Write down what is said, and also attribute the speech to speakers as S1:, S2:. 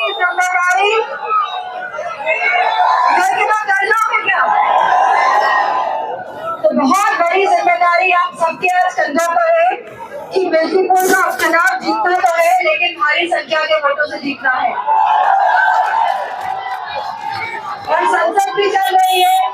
S1: की जिम्मेदारी कर लोगे क्या? तो बहुत बड़ी जिम्मेदारी आप सबके कंधों पर है कि मिल्कीपुर का चुनाव जीतना तो है, लेकिन भारी संख्या के वोटों से जीतना है। और संसद भी चल रही है,